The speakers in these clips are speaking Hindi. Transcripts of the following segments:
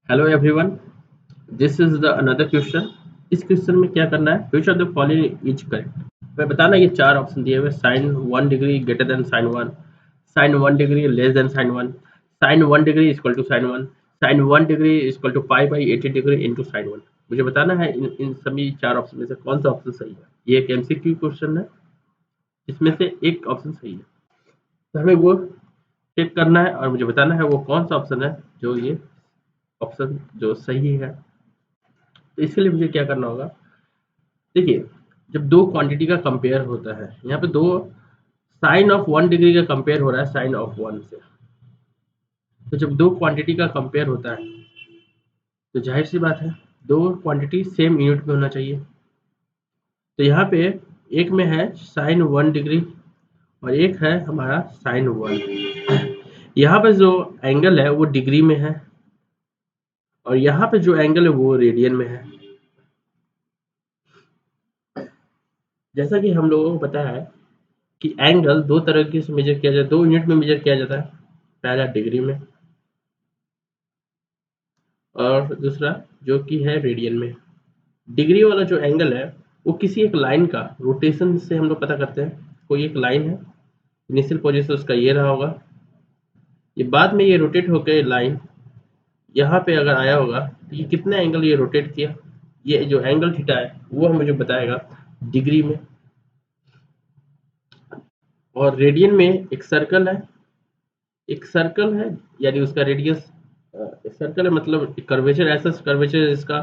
Hello everyone, this is the another question. इस क्वेश्चन में क्या करना है, which of the following is correct. मैं बताना, ये चार ऑप्शन दिए हुए, sine 1 degree greater than sine 1, sine 1 degree less than sine 1, sine 1 degree equal to sine 1, sine 1 degree equal to pi by 80 degree into sine 1। मुझे बताना है इन सभी चार ऑप्शन में से कौन सा ऑप्शन सही है। ये एक एमसीक्यू क्वेश्चन है, इसमें से एक ऑप्शन सही है, तो हमें वो चेक करना है और मुझे बताना है वो कौन सा ऑप्शन है जो ये ऑप्शन जो सही है। तो इसके लिए मुझे क्या करना होगा, देखिए, जब दो क्वांटिटी का कंपेयर होता है, यहाँ पे दो साइन ऑफ 1 डिग्री का कंपेयर हो रहा है साइन ऑफ 1 से। तो जब दो क्वांटिटी का कंपेयर होता है तो जाहिर सी बात है दो क्वांटिटी सेम यूनिट में होना चाहिए। तो यहाँ पे एक में है साइन 1 डिग्री और एक है हमारा साइन 1। यहाँ पे जो एंगल है वो डिग्री में है और यहाँ पे जो एंगल है वो रेडियन में है। जैसा कि हम लोगों को पता है कि एंगल दो तरह से मेजर किया जाता है, दो यूनिट में मेजर किया जाता है। पहला डिग्री में और दूसरा जो कि है रेडियन में। डिग्री वाला जो एंगल है वो किसी एक लाइन का रोटेशन से हम लोग पता करते हैं। कोई एक लाइन है, इनिशियल पोजीशन उसका ये रहा होगा, ये बाद में ये रोटेट होकर लाइन यहाँ पे अगर आया होगा तो ये कितना एंगल ये रोटेट किया, ये जो एंगल थीटा है वो मुझे बताएगा डिग्री में। और रेडियन में एक सर्कल है, एक सर्कल है यानी उसका रेडियस, सर्कल है मतलब कर्वेचर, ऐसा कर्वेचर जिसका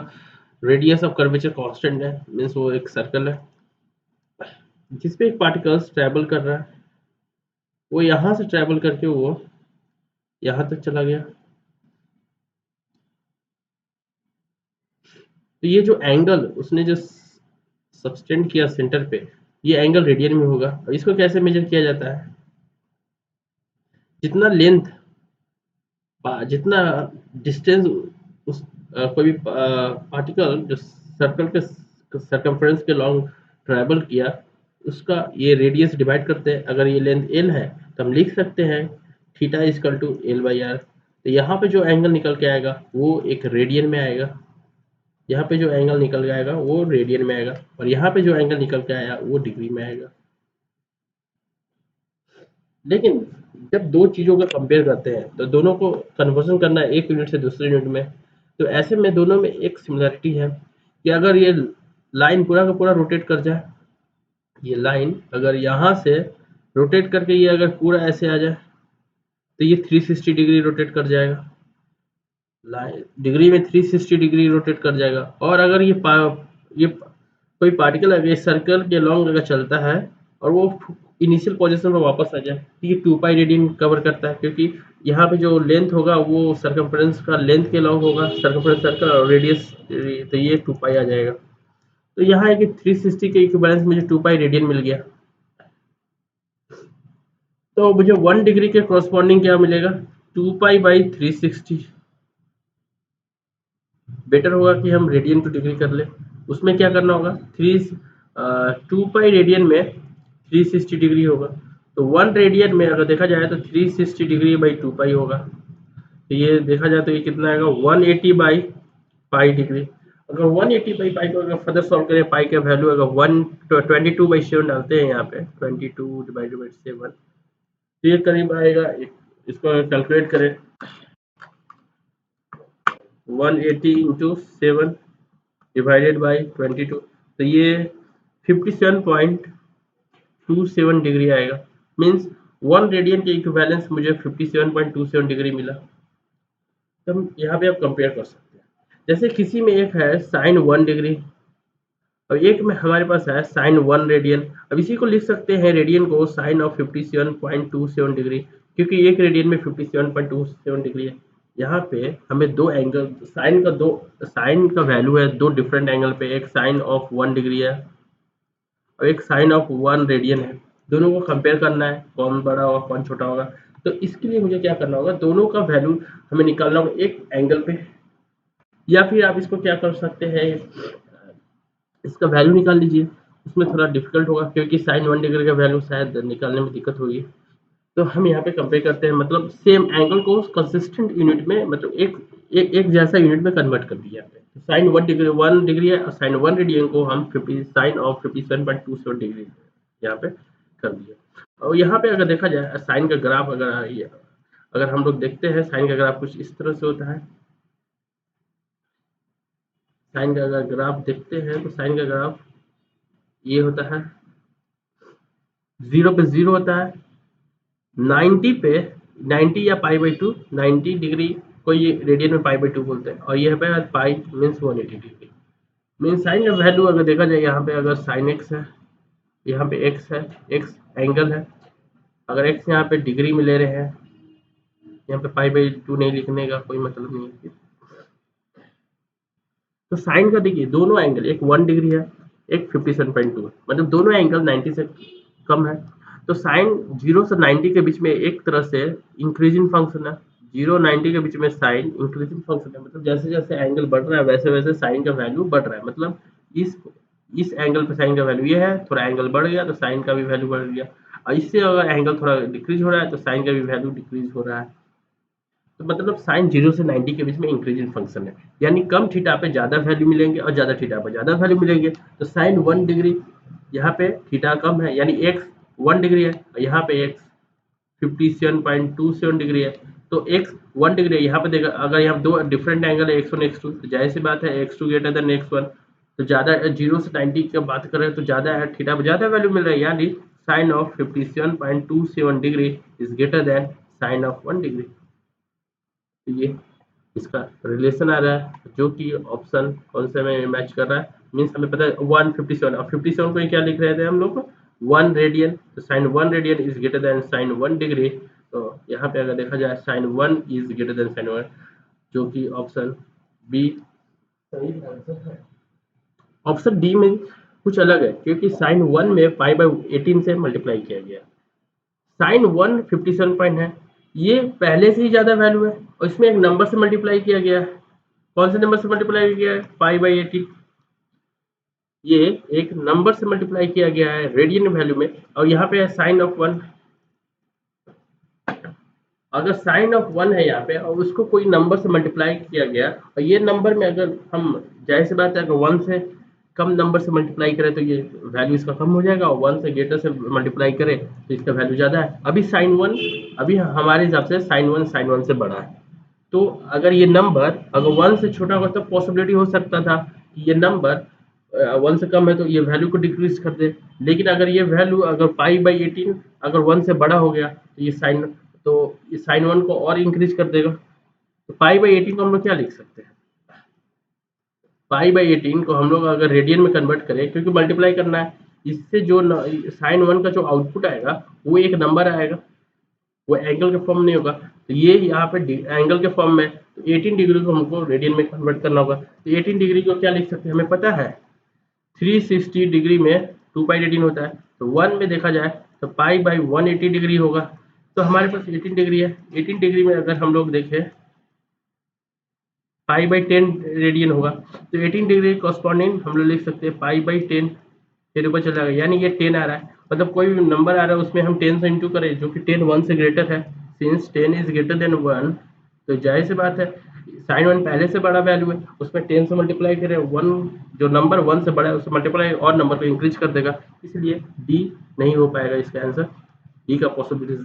रेडियस ऑफ कर्वेचर कांस्टेंट है, मीन्स वो एक सर्कल है जिसपे एक पार्टिकल्स ट्रैवल कर रहा है। वो यहाँ से ट्रैवल करके वो यहाँ तक चला गया। तो ये जो एंगल उसने जो सबटेंड किया सेंटर पे, ये एंगल रेडियन में होगा। और इसको कैसे मेजर किया जाता है, जितना लेंथ, जितना डिस्टेंस उस कोई भी पार्टिकल जो सर्कल के सर्कमफ्रेंस के लॉन्ग ट्रैवल किया, उसका ये रेडियस डिवाइड करते हैं। अगर ये लेंथ एल है तो हम लिख सकते हैं theta is equal to L by R. तो यहाँ पे जो एंगल निकल के आएगा वो एक रेडियन में आएगा, यहाँ पे जो एंगल निकल के आएगा वो रेडियन में आएगा और यहाँ पे जो एंगल निकल के आया वो डिग्री में आएगा। लेकिन जब दो चीज़ों का कंपेयर करते हैं तो दोनों को कन्वर्जन करना है एक यूनिट से दूसरे यूनिट में। तो ऐसे में दोनों में एक सिमिलरिटी है कि अगर ये लाइन पूरा का पूरा रोटेट कर जाए, ये लाइन अगर यहाँ से रोटेट करके ये अगर पूरा ऐसे आ जाए तो ये 360 डिग्री रोटेट कर जाएगा, लाइन डिग्री में 360 डिग्री रोटेट कर जाएगा। और अगर ये कोई पार्टिकल अगर इस सर्कल के लॉन्ग अगर चलता है और वो इनिशियल पोजीशन में वापस आ जाए तो ये 2 पाई रेडियन कवर करता है, क्योंकि यहाँ पे जो लेंथ होगा वो सर्कमफ्रेंस का लेंथ के लॉन्ग होगा, सर्कमफ्रेंस सर्कल और रेडियस, तो ये 2 पाई आ जाएगा। तो यहाँ है कि 360 के इक्विवेलेंस मुझे 2 पाई रेडियन मिल गया। तो मुझे 1 डिग्री के कॉरस्पॉन्डिंग क्या मिलेगा, 2 पाई बाई 360। बेटर होगा कि हम रेडियन टू डिग्री कर ले। उसमें क्या करना होगा, 2 पाई रेडियन में 360 डिग्री होगा, तो 1 रेडियन में अगर देखा जाए तो 360 डिग्री बाई 2 पाई होगा। तो ये देखा जाए तो ये कितना आएगा, 180 बाई पाई डिग्री। अगर 180 बाई पाई को अगर फर्दर सॉल्व करें, पाई का वैल्यू अगर 122/7 डालते हैं यहाँ पे, 22 डिवाइडेड बाई 7, तो ये करीब आएगा, इसको कैलकुलेट करें 180 इंटू 7 डिवाइडेड बाई 22, तो ये 57.27 डिग्री आएगा। मीन्स 1 रेडियन के इक्विवेलेंस मुझे 57.27 डिग्री मिला। तो हम यहाँ पे आप कंपेयर कर सकते हैं। जैसे किसी में एक है साइन 1 डिग्री और एक में हमारे पास है साइन 1 रेडियन। अब इसी को लिख सकते हैं रेडियन को साइन ऑफ 57.27 डिग्री, क्योंकि एक रेडियन में 57.27 डिग्री है। यहाँ पे हमें दो एंगल साइन का वैल्यू है दो डिफरेंट एंगल पे, एक साइन ऑफ 1 डिग्री है और एक साइन ऑफ 1 रेडियन है। दोनों को कंपेयर करना है कौन बड़ा होगा कौन छोटा होगा। तो इसके लिए मुझे क्या करना होगा, दोनों का वैल्यू हमें निकालना होगा एक एंगल पे, या फिर आप इसको क्या कर सकते हैं, इसका वैल्यू निकाल लीजिए। उसमें थोड़ा डिफिकल्ट होगा क्योंकि साइन 1 डिग्री का वैल्यू शायद निकालने में दिक्कत होगी। तो हम यहाँ पे कंपेयर करते हैं, मतलब सेम एंगल को कंसिस्टेंट यूनिट में, मतलब एक एक जैसा यूनिट में कन्वर्ट कर दिया है। साइन 1 डिग्री है और साइन 1 रेडियन को हम 50 साइन ऑफ 57.27 डिग्री यहाँ पे कर दिया। और यहाँ पे अगर देखा जाए साइन का ग्राफ अगर हम लोग देखते हैं साइन का ग्राफ कुछ इस तरह से होता है। साइन का अगर ग्राफ देखते हैं तो साइन का ग्राफ ये होता है, 0 पे 0 होता है, 90 पे 90 या π/2 90 डिग्री को ये रेडियन में π/2 बोलते हैं और ये पे पाई मीन्स 180 डिग्री। मीन साइन का वैल्यू अगर देखा जाए यहाँ पे अगर साइन एक्स है, यहाँ पे एक्स है, एक्स एंगल है, अगर एक्स यहाँ पे डिग्री में ले रहे हैं, यहाँ पे π/2 नहीं लिखने का कोई मतलब नहीं है। तो साइन का देखिए दोनों एंगल, एक 1 डिग्री है, एक 57.2 है, मतलब दोनों एंगल 90 से कम है। तो साइन 0 से 90 के बीच में एक तरह से इंक्रीजिंग फंक्शन है, 0-90 के बीच में साइन इंक्रीजिंग फंक्शन है, मतलब जैसे जैसे एंगल बढ़ रहा है वैसे वैसे साइन का वैल्यू बढ़ रहा है। मतलब इस एंगल पे साइन का वैल्यू ये है, थोड़ा एंगल बढ़ गया तो साइन का भी वैल्यू बढ़ गया, और इससे अगर एंगल थोड़ा डिक्रीज हो रहा है तो साइन का भी वैल्यू डिक्रीज हो रहा है। तो मतलब साइन 0 से 90 के बीच में इंक्रीजिंग फंक्शन है, यानी कम थीटा पे ज़्यादा वैल्यू मिलेंगे और ज़्यादा थीटा पे ज़्यादा वैल्यू मिलेंगे। तो साइन 1 डिग्री यहाँ पे थीटा कम है, यानी एक्स 1 डिग्री है और यहाँ पे एक्स 57.27 डिग्री है। तो एक्स 1 डिग्री है, यहाँ पे देखा अगर यहाँ दो डिफरेंट एंगल है x1 x2, तो जाहिर सी बात है x2 ग्रेटर देन x1, तो ज़्यादा 0 से 90 की बात करें तो ज़्यादा है, थीटा पे ज़्यादा वैल्यू मिल रहा है, यानी sine of 57.27 degree is greater than sine of 1 degree. तो ये इसका रिलेशन आ रहा है जो कि ऑप्शन कौन से में मैच कर रहा है, मीन्स हमें पता है 157 और 57 को क्या लिख रहे थे हम लोग 1 रेडियन, तो sine 1 radian is greater than sine 1 degree. तो यहाँ पे अगर देखा जाए sine 1 is greater than sine 1, जो कि ऑप्शन बी सही आंसर है। ऑप्शन डी में कुछ अलग है क्योंकि साइन 1 में π/18 से मल्टीप्लाई किया गया, साइन 1 57 पॉइंट है, ये पहले से ही ज़्यादा वैल्यू है और इसमें एक नंबर से मल्टीप्लाई किया गया है। कौन से नंबर से मल्टीप्लाई किया है? π/18, ये एक नंबर से मल्टीप्लाई किया गया है रेडियन वैल्यू में, और यहाँ पे है साइन ऑफ 1। अगर साइन ऑफ 1 है यहाँ पे और उसको कोई नंबर से मल्टीप्लाई किया गया और ये नंबर में अगर हम जाहिर सी बात है अगर 1 से कम नंबर से मल्टीप्लाई करें तो ये वैल्यू इसका कम हो जाएगा, और 1 से ग्रेटर से मल्टीप्लाई करें तो इसका वैल्यू ज़्यादा है। अभी साइन 1 अभी हमारे हिसाब से साइन 1 से बड़ा है, तो अगर ये नंबर अगर 1 से छोटा होगा तो पॉसिबिलिटी हो सकता था कि ये नंबर 1 से कम है तो ये वैल्यू को डिक्रीज कर दे, लेकिन अगर ये वैल्यू अगर π/18 अगर 1 से बड़ा हो गया तो ये साइन 1 को और इंक्रीज कर देगा। तो π/18 को हम लोग क्या लिख सकते हैं? π/18 को हम लोग अगर रेडियन में कन्वर्ट करें, क्योंकि मल्टीप्लाई करना है, इससे जो साइन 1 का जो आउटपुट आएगा वो एक नंबर आएगा, वो एंगल के फॉर्म नहीं होगा। तो ये यहाँ पे एंगल के फॉर्म में, तो 18 डिग्री को हमको रेडियन में कन्वर्ट करना होगा। तो 18 डिग्री को क्या लिख सकते हैं, हमें पता है 360 डिग्री में 2π18 होता है, तो 1 में देखा जाए तो π/180 डिग्री होगा। तो हमारे पास 18 डिग्री है, 18 डिग्री में अगर हम लोग देखें π/10 रेडियन होगा, तो 18 डिग्री कॉरस्पॉन्डिंग हम लोग लिख सकते हैं π/10, तेरे ऊपर चला जाएगा, यानी ये 10 आ रहा है, मतलब कोई भी नंबर आ रहा है उसमें हम 10 से इंटू करें, जो कि 10 1 से ग्रेटर है, सिंस 10 इज ग्रेटर देन 1, तो जाहिर सी बात है साइन 1 पहले से बड़ा वैल्यू है, उसमें 10 से मल्टीप्लाई करें, 1 जो नंबर 1 से बड़ा है उससे मल्टीप्लाई और नंबर को इंक्रीज कर देगा, इसलिए डी नहीं हो पाएगा इसका आंसर, डी का पॉसिबिलिटी